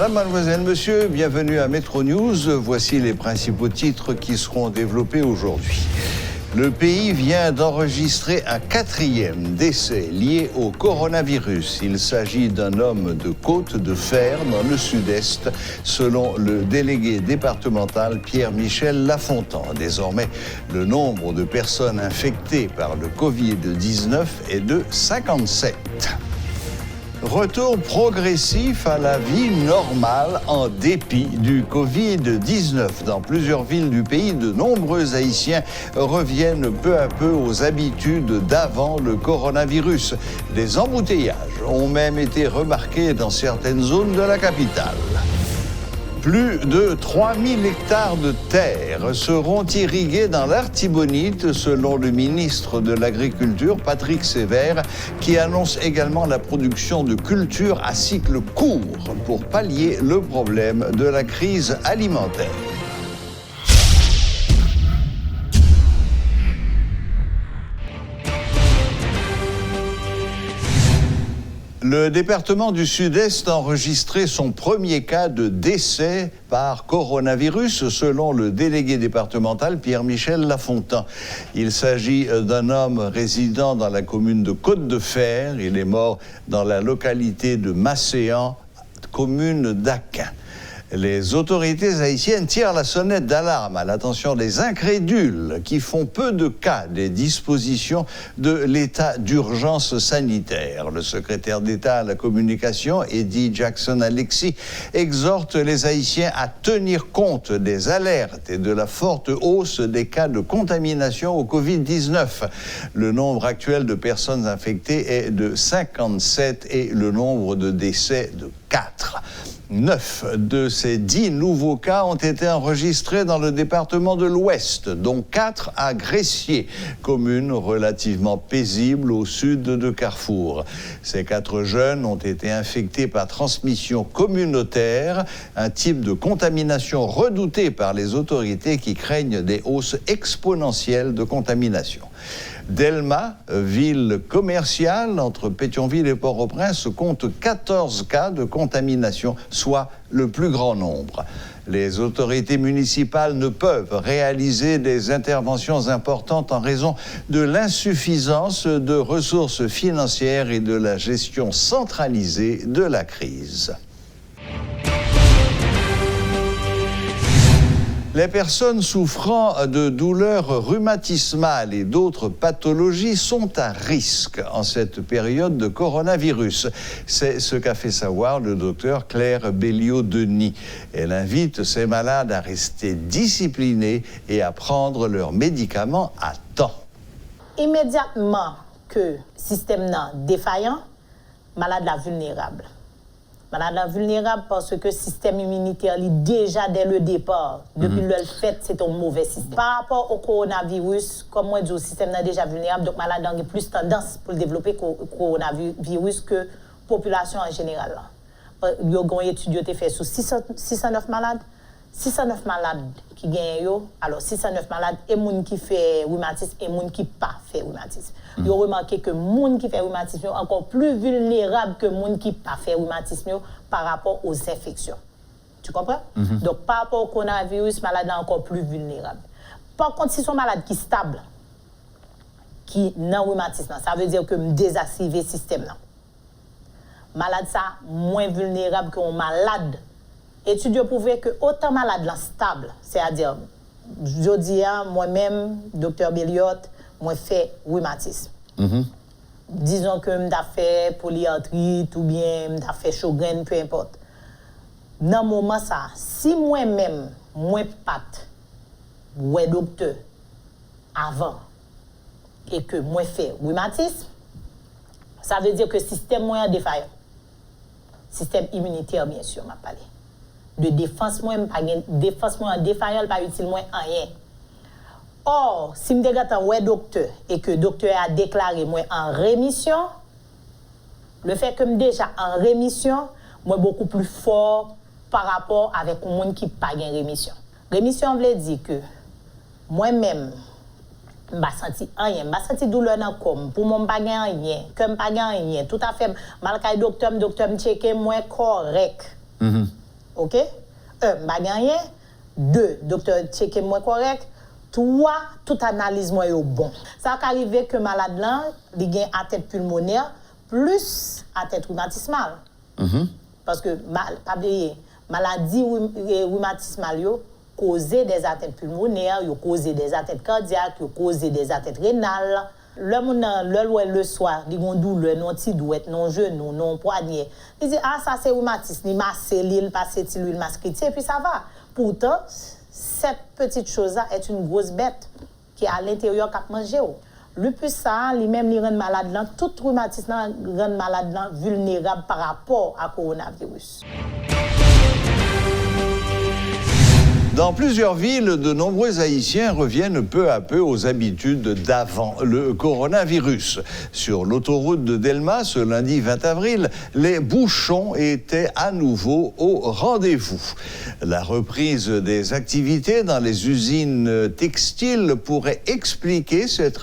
Madame, mademoiselle, monsieur, bienvenue à Metro News. Voici les principaux titres qui seront développés aujourd'hui. Le pays vient d'enregistrer un 4e décès lié au coronavirus. Il s'agit d'un homme de Côte-de-Fer dans le sud-est, selon le délégué départemental Pierre-Michel Lafontan. Désormais, le nombre de personnes infectées par le Covid-19 est de 57. Retour progressif à la vie normale en dépit du Covid-19. Dans plusieurs villes du pays, de nombreux Haïtiens reviennent peu à peu aux habitudes d'avant le coronavirus. Des embouteillages ont même été remarqués dans certaines zones de la capitale. Plus de 3000 hectares de terre seront irrigués dans l'Artibonite, selon le ministre de l'Agriculture, Patrick Sévère, qui annonce également la production de cultures à cycle court pour pallier le problème de la crise alimentaire. Le département du Sud-Est a enregistré son premier cas de décès par coronavirus, selon le délégué départemental Pierre-Michel Lafontan. Il s'agit d'un homme résidant dans la commune de Côte-de-Fer. Il est mort dans la localité de Macéan, commune d'Aquin. Les autorités haïtiennes tirent la sonnette d'alarme à l'attention des incrédules qui font peu de cas des dispositions de l'état d'urgence sanitaire. Le secrétaire d'État à la communication, Eddie Jackson-Alexis, exhorte les Haïtiens à tenir compte des alertes et de la forte hausse des cas de contamination au Covid-19. Le nombre actuel de personnes infectées est de 57 et le nombre de décès de 4. 9 de ces 10 nouveaux cas ont été enregistrés dans le département de l'Ouest, dont 4 à Gressier, commune relativement paisible au sud de Carrefour. Ces 4 jeunes ont été infectés par transmission communautaire, un type de contamination redouté par les autorités qui craignent des hausses exponentielles de contamination. Delma, ville commerciale entre Pétionville et Port-au-Prince, compte 14 cas de contamination, soit le plus grand nombre. Les autorités municipales ne peuvent réaliser des interventions importantes en raison de l'insuffisance de ressources financières et de la gestion centralisée de la crise. Les personnes souffrant de douleurs rhumatismales et d'autres pathologies sont à risque en cette période de coronavirus. C'est ce qu'a fait savoir le docteur Claire Belliot-Denis. Elle invite ces malades à rester disciplinés et à prendre leurs médicaments à temps. Immédiatement que le système est défaillant, malade la vulnérable. Malade la vulnérable parce que le système immunitaire, déjà dès le départ, depuis le fait, c'est un mauvais système. Par rapport au coronavirus, comme moi, le système est déjà vulnérable, donc malade a plus tendance pour développer le coronavirus que la population en général. Il y a une étude qui a fait sur 609 malades. 609 malades qui gagnent, alors 609 malades et gens qui fait rhumatisme et gens qui pas fait rhumatisme. Ils ont remarqué que les gens qui fait rhumatisme sont encore plus vulnérables que les gens qui pas fait rhumatisme par rapport aux infections. Tu comprends? Donc par rapport au coronavirus, malade est encore plus vulnérable. Par contre, si ce sont malades qui sont stables, qui n'ont rhumatisme, ça veut dire que me désactiver le système. Malade ça moins vulnérable qu'un malade. Études ont prouvé que autant malade stable, c'est-à-dire, je dis, moi-même, docteur Belliot, moi fait rhumatisme. Disons que je fait polyarthrite ou bien je fait Sjogren, peu importe. Dans ce moment, ça, si moi-même, moi pas, ouais docteur, avant, et que moi fait rhumatisme, ça veut dire que le système est défaillant. Système immunitaire, bien sûr, m'a parlé. De défense moins défaillant pas utile moins rien. Or, si me dégatant ouais docteur et que docteur a déclaré moi en rémission, le fait que me déjà en rémission, moi beaucoup plus fort par rapport avec un monde qui pas gain rémission. Rémission veut dire que moi-même m'a senti rien, m'a senti douleur dans corps, pour moi pas gain rien, que pas gain rien, tout à fait mal kay docteur me checker moi correct. OK? Pas gagné. 2, docteur checké moi correct. 3, toute analyse moi est bon. Ça arrive que malade là, il a une tête pulmonaire plus à tête rhumatismale. Parce que pas oublier, maladie rhumatismale yo cause des atteintes pulmonaires, yo cause des atteintes cardiaques, yo cause des atteintes rénales. Le soir, il y a une douleur, non petit douette, non genou, non poignet. Il dit ça c'est rhumatisme, il masse l'île, passe l'huile mascrite et puis ça va. Pourtant, cette petite chose-là est une grosse bête qui est à l'intérieur qui a mangé. Lupus ça, lui-même il rend malade là, tout rhumatisme rend malade là vulnérable par rapport à coronavirus. Dans plusieurs villes, de nombreux Haïtiens reviennent peu à peu aux habitudes d'avant le coronavirus. Sur l'autoroute de Delma, ce lundi 20 avril, les bouchons étaient à nouveau au rendez-vous. La reprise des activités dans les usines textiles pourrait expliquer cette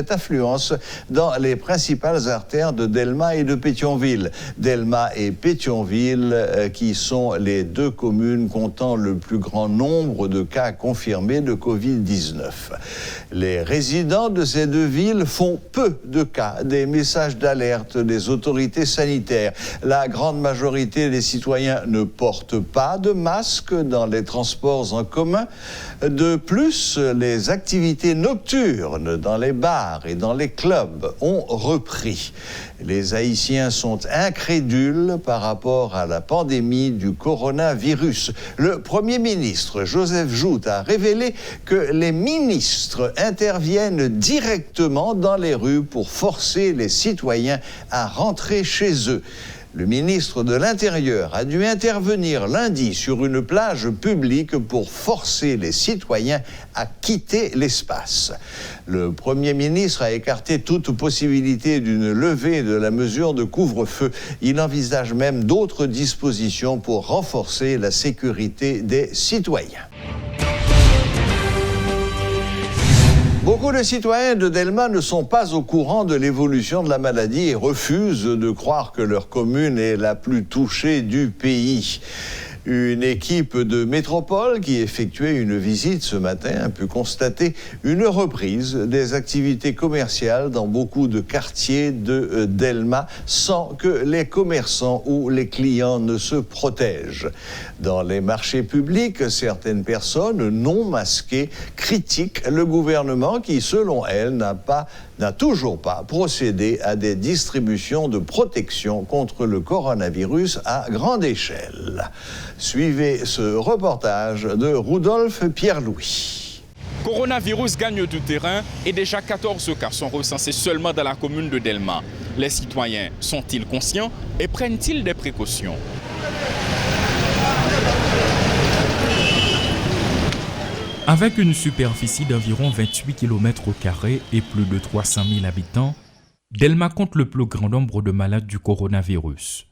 affluence dans les principales artères de Delma et de Pétionville. Delma et Pétionville, qui sont les 2 communes comptant le plus grand nombre de cas confirmés de Covid-19. Les résidents de ces 2 villes font peu de cas des messages d'alerte des autorités sanitaires. La grande majorité des citoyens ne portent pas de masque dans les transports en commun. De plus, les activités nocturnes dans les bars et dans les clubs ont repris. Les Haïtiens sont incrédules par rapport à la pandémie du coronavirus. Le Premier ministre Joseph Joute a révélé que les ministres interviennent directement dans les rues pour forcer les citoyens à rentrer chez eux. Le ministre de l'Intérieur a dû intervenir lundi sur une plage publique pour forcer les citoyens à quitter l'espace. Le Premier ministre a écarté toute possibilité d'une levée de la mesure de couvre-feu. Il envisage même d'autres dispositions pour renforcer la sécurité des citoyens. Beaucoup de citoyens de Delma ne sont pas au courant de l'évolution de la maladie et refusent de croire que leur commune est la plus touchée du pays. Une équipe de métropole qui effectuait une visite ce matin a pu constater une reprise des activités commerciales dans beaucoup de quartiers de Delma sans que les commerçants ou les clients ne se protègent. Dans les marchés publics, certaines personnes non masquées critiquent le gouvernement qui, selon elles, n'a toujours pas procédé à des distributions de protection contre le coronavirus à grande échelle. Suivez ce reportage de Rudolph Pierre-Louis. Coronavirus gagne du terrain et déjà 14 cas sont recensés seulement dans la commune de Delma. Les citoyens sont-ils conscients et prennent-ils des précautions? Avec une superficie d'environ 28 km² et plus de 300 000 habitants, Delma compte le plus grand nombre de malades du coronavirus.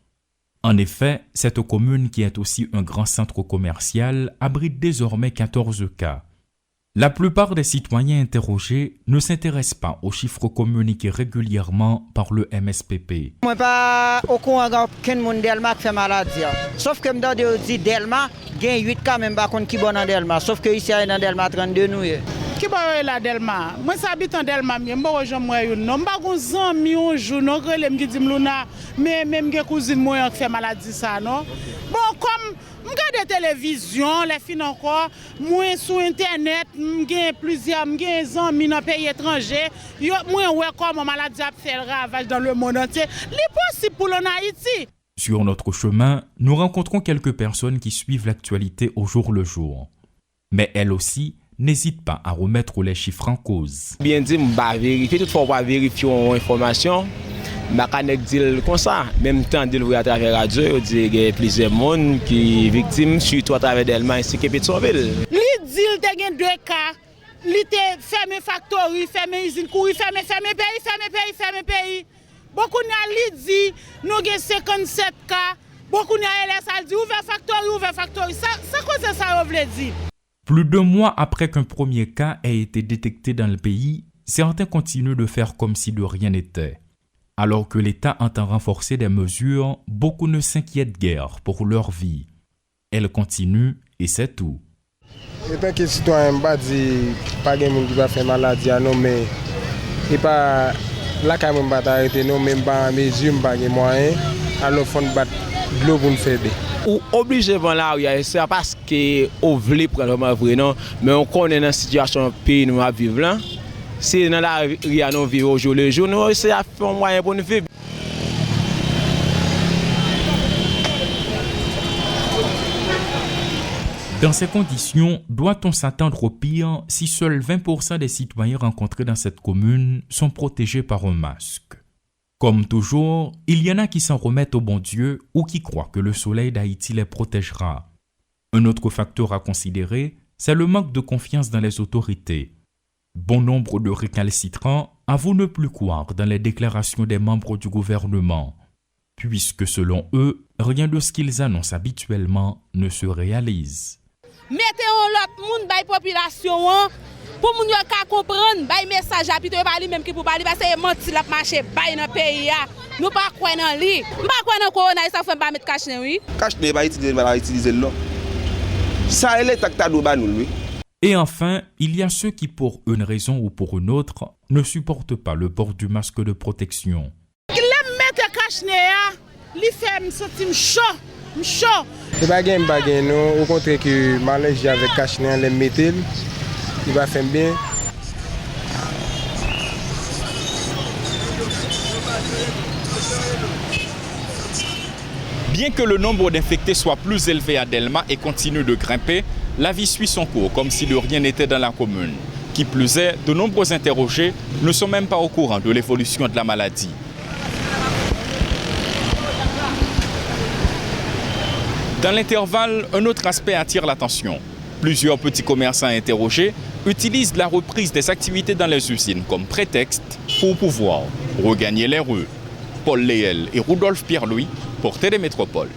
En effet, cette commune, qui est aussi un grand centre commercial, abrite désormais 14 cas. La plupart des citoyens interrogés ne s'intéressent pas aux chiffres communiqués régulièrement par le MSPP. Je ne suis pas au courant qu'un monde Delma fait maladie. Sauf que je dis Delma, il y a 8 cas même qui sont dans Delma. Sauf que ici, dans Delma, 32 nous. Qui est là Delma? Moi, j'habite en Delma, je ne suis pas un ami un jour, mais même mes cousines qui fait maladie ça, non? Bon, comme je regarde la télévision, les filles encore, moi sur internet, j'ai plusieurs amis dans les pays étrangers, moi ouais comment maladie a fait ravage dans le monde entier. C'est possible pour en Haïti. Sur notre chemin, nous rencontrons quelques personnes qui suivent l'actualité au jour le jour. Mais elles aussi n'hésitent pas à remettre les chiffres en cause. Bien dit, je vais vérifier, toutefois, on va vérifier l'information. Je vais dire comme ça, même temps de à travers la radio, il y a plusieurs personnes qui sont victimes, surtout à travers Delma ainsi que Pétionville. Il dit qu'il y a 2 cas, il a fermé factory, fermé usine, fermé pays. Beaucoup de gens dit nous avons 57 cas, beaucoup de gens dit ouvert factory. Ça cause ça veut dire. Plus de mois après qu'un premier cas ait été détecté dans le pays, certains continuent de faire comme si de rien n'était. Alors que l'État entend renforcer des mesures, beaucoup ne s'inquiètent guère pour leur vie. elle continue et c'est tout. En tant que citoyen, je ne dis pas que les gens qui va faire maladie, non, mais il pas là quand même pas arrêter, non, même pas mesure, pas de moyens, alors il faut battre de l'eau pour nous faire. Ou obligé de la rue, c'est parce qu'on veut prendre vrai, non, mais on connaît dans la situation pays nous vivre là. Si dans la rue, nous vivons au jour le jour, nous essayons de faire un moyen pour nous vivre. Dans ces conditions, doit-on s'attendre au pire si seuls 20% des citoyens rencontrés dans cette commune sont protégés par un masque? Comme toujours, il y en a qui s'en remettent au bon Dieu ou qui croient que le soleil d'Haïti les protégera. Un autre facteur à considérer, c'est le manque de confiance dans les autorités. Bon nombre de récalcitrants avouent ne plus croire dans les déclarations des membres du gouvernement, puisque selon eux, rien de ce qu'ils annoncent habituellement ne se réalise. Mettez-on l'autre monde bay population pour moun yo ka comprendre bay message a plutôt parler même qui pour parler parce que menti la marché bay dans pays a nous pas croire dans lui pas croire dans corona ça fait pas mettre cache oui cache ne pas utiliser là ça elle est tacta do ba nous lui. Et enfin, il y a ceux qui pour une raison ou pour une autre ne supportent pas le port du masque de protection. L'aime mettre cache ne li fait me sentir chaud. Les bagages non, au contraire que manger avec cache-nez les métal, il va faire bien. Bien que le nombre d'infectés soit plus élevé à Delma et continue de grimper, la vie suit son cours comme si de rien n'était dans la commune. Qui plus est, de nombreux interrogés ne sont même pas au courant de l'évolution de la maladie. Dans l'intervalle, un autre aspect attire l'attention. Plusieurs petits commerçants interrogés utilisent la reprise des activités dans les usines comme prétexte pour pouvoir regagner les rues. Paul Léel et Rudolph Pierre-Louis pour Télémétropole.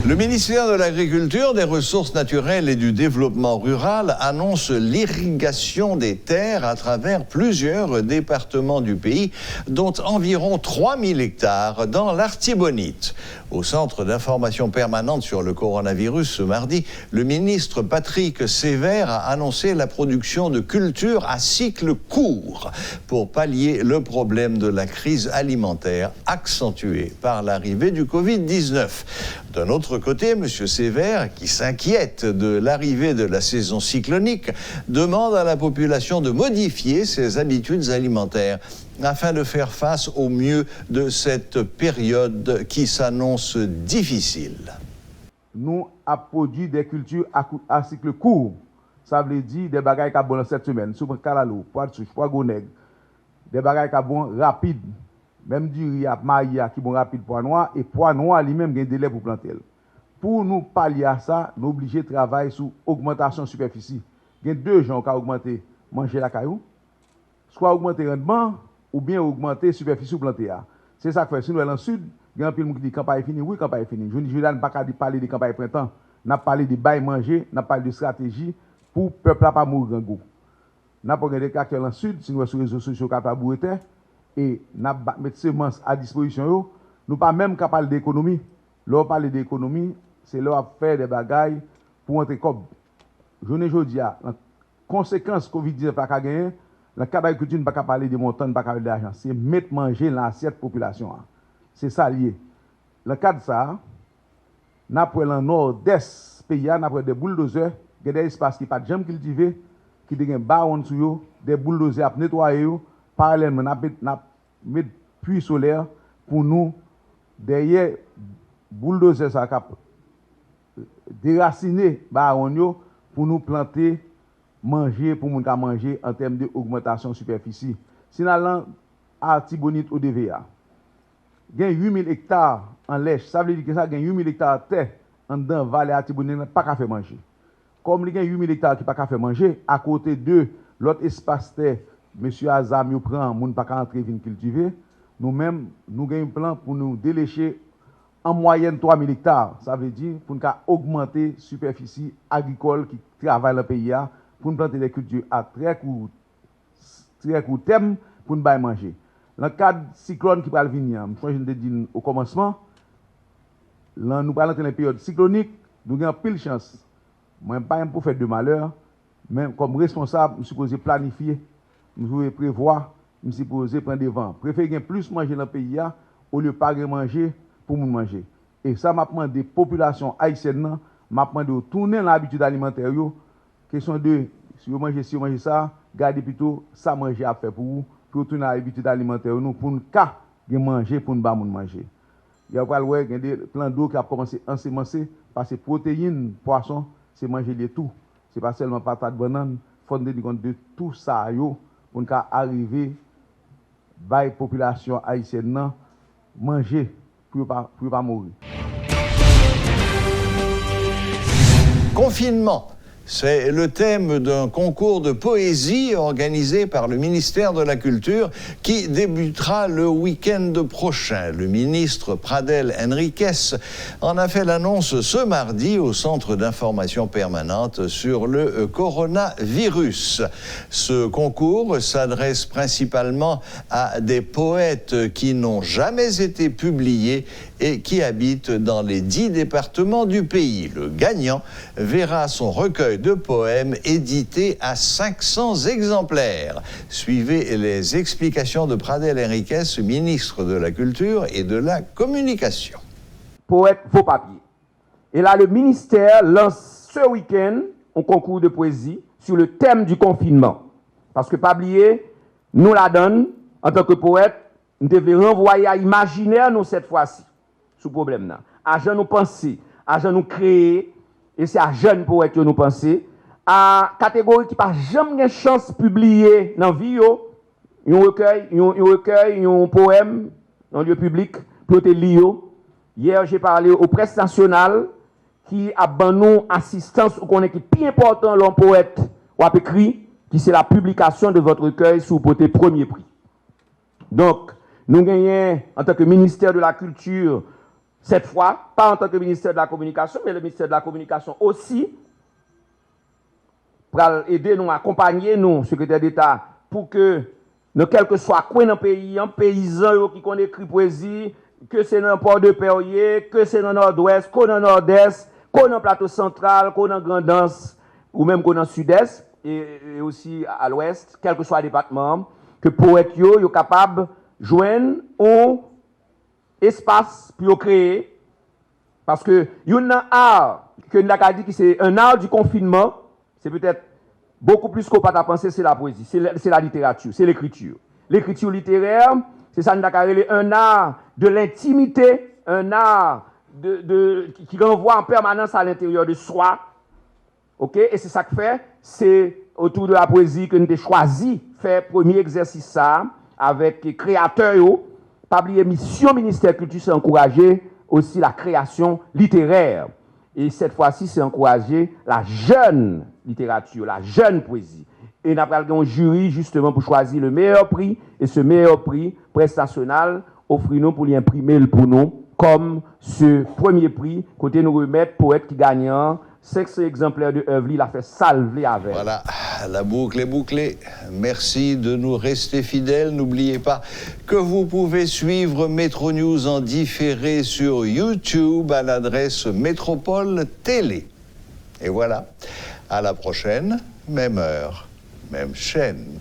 Le ministère de l'Agriculture, des Ressources naturelles et du Développement rural annonce l'irrigation des terres à travers plusieurs départements du pays, dont environ 3000 hectares dans l'Artibonite. Au Centre d'information permanente sur le coronavirus ce mardi, le ministre Patrick Sévère a annoncé la production de cultures à cycle court pour pallier le problème de la crise alimentaire accentuée par l'arrivée du Covid-19. D'un autre côté, M. Sévère, qui s'inquiète de l'arrivée de la saison cyclonique, demande à la population de modifier ses habitudes alimentaires afin de faire face au mieux de cette période qui s'annonce difficile. Nous avons produit des cultures à cycle court. Ça veut dire des bagages qui sont bons cette semaine. Souvent, calalo, pois de souche, pois gonègre. Des bagages qui sont bons rapides. Même du riz à maïa qui sont bons rapides pois noir. Et pois noir, lui-même, il y a un délai pour planter. Pour nous pallier à ça, nous sommes obligés de travailler sur l'augmentation de superficie. Il y a deux gens qui ont augmenté manger la caillou. Soit augmenter le rendement, ou bien augmenter la superficie plantée. C'est ça que fait. Si nous sommes dans le sud, il y a un peu de gens qui disent campagne est finie. Oui, campagne est finie. Je ne vais pas parler de campagne printemps. Nous avons parlé de bail manger, nous avons parlé de stratégie pour que le peuple ne pas mourir en goût. Nous avons regardé des cas dans le sud, si nous sommes sur les réseaux sociaux, et nous avons mis des semences à disposition. Nous ne sommes pas même capables d'économie. Là, on parle d'économie, c'est là à faire des bagailles pour entrer comme. Je ne dis pas, la conséquence Covid-19 pas gagner. Dans le cadre de l'agriculture, nous ne pouvons pas parler de montants, nous ne pouvons pas parler d'argent. C'est mettre manger dans l'assiette population. C'est ça lié. Dans le cadre de ça, nous avons dans le nord-est pays, nous avons des bulldozers, des espaces qui ne sont pas jamais cultivés, qui ont des barons sur eux, des bulldozers à nettoyer. Parallèlement, nous avons mis puits solaire pour nous, derrière bulldozers, ça déraciner barons pour nous planter. Manger pour nous manger en termes d'augmentation de superficie. Si nous allons à Artibonite au DVA, il y a 8000 hectares en lèche. Ça veut dire que ça, il y a 8000 hectares de terre en dedans vallée Artibonite, pas qu'à faire manger. Comme il y a 8000 hectares qui pas qu'à faire manger, à côté de l'autre espace terre, M. Azam nous prend, nous pas qu'à entrer venir cultiver. Nous-mêmes, nous avons un plan pour nous délécher en moyenne 3000 hectares. Ça veut dire pour nous augmenter la superficie agricole qui travaille dans le pays. Pour nous planter des cultures à très court terme pour nous manger. Dans le cadre cyclone qui va venir, je l'ai dit au commencement, Là, nous parlons dans une période cyclonique, nous avons pile chance. Moi, je ne suis pas pour faire de malheur, mais comme responsable, je suis supposé planifier, je suis supposé prévoir, je suis supposé prendre des vents. Préférer plus manger dans le pays au lieu de pas manger pour nous manger. Et ça m'a demandé des populations haïtiennes, m'a demandé de tourner l'habitude alimentaire. Question de si vous mangez ça, gardez plutôt ça manger à faire pour vous, pour tourner l'habitude alimentaire nous pour nous manger pour nous manger. Il y a des plans d'eau qui a commencé à ensemencer parce que protéines, poissons, c'est manger les tout. C'est pas seulement patate, banane, il faut tenir compte de tout ça pour nous arriver à la population haïtienne manger pour ne pas mourir. Confinement. C'est le thème d'un concours de poésie organisé par le ministère de la Culture qui débutera le week-end prochain. Le ministre Pradel Henriquez en a fait l'annonce ce mardi au Centre d'information permanente sur le coronavirus. Ce concours s'adresse principalement à des poètes qui n'ont jamais été publiés et qui habitent dans les 10 départements du pays. Le gagnant verra son recueil de poèmes édité à 500 exemplaires. Suivez les explications de Pradel Henriquez, ministre de la Culture et de la Communication. Poète faux papier. Et là, le ministère lance ce week-end un concours de poésie sur le thème du confinement. Parce que, pas oublier, nous la donne, en tant que poète, nous devons renvoyer à l'imaginaire, nous, cette fois-ci, sous problème là. À gens nous penser, à gens nous créer, et c'est à jeunes poètes que nous pensons, à catégorie qui n'a jamais chance de publier dans la vie, un recueil, un poème dans le lieu public, pour te lire. Hier, j'ai parlé aux presse nationale qui a donné assistance ou qu'on est qui plus important l'homme poète ou a écrit, qui c'est la publication de votre recueil sous le premier prix. Donc, nous gagnons en tant que ministère de la Culture, cette fois, pas en tant que ministère de la Communication, mais le ministère de la Communication aussi, pour aider nous, accompagner nous, secrétaire d'État, pour que, quel que soit quoi dans le pays, un paysan qui connaît écrit poésie, que c'est dans le port de Perrier, que c'est dans le nord-ouest, qu'on dans le nord-est, qu'on dans le plateau central, qu'on dans le Grand Anse, ou même qu'on dans le sud-est, et aussi à l'ouest, quel que soit le département, que poètes yo capable de joindre un espace pour créer, parce que il y a un art que nous avons dit que c'est un art du confinement, c'est peut-être beaucoup plus qu'on peut penser, c'est la poésie, c'est la littérature, c'est l'écriture. L'écriture littéraire, c'est ça nous avons un art de l'intimité, un art qui renvoie en permanence à l'intérieur de soi. OK? Et c'est ça que fait, c'est autour de la poésie que nous avons choisi faire premier exercice ça avec les créateurs. Pas oublier mission ministère culture, c'est encourager aussi la création littéraire. Et cette fois-ci, c'est encourager la jeune littérature, la jeune poésie. Et nous avons un jury justement pour choisir le meilleur prix. Et ce meilleur prix, presse nationale, offre-nous pour l'imprimer pour nous, comme ce premier prix, côté nous remettre poète qui gagnant 500 exemplaires de œuvre, il a fait salver avec. Voilà, la boucle est bouclée. Merci de nous rester fidèles. N'oubliez pas que vous pouvez suivre Métro News en différé sur YouTube à l'adresse Métropole Télé. Et voilà, à la prochaine, même heure, même chaîne.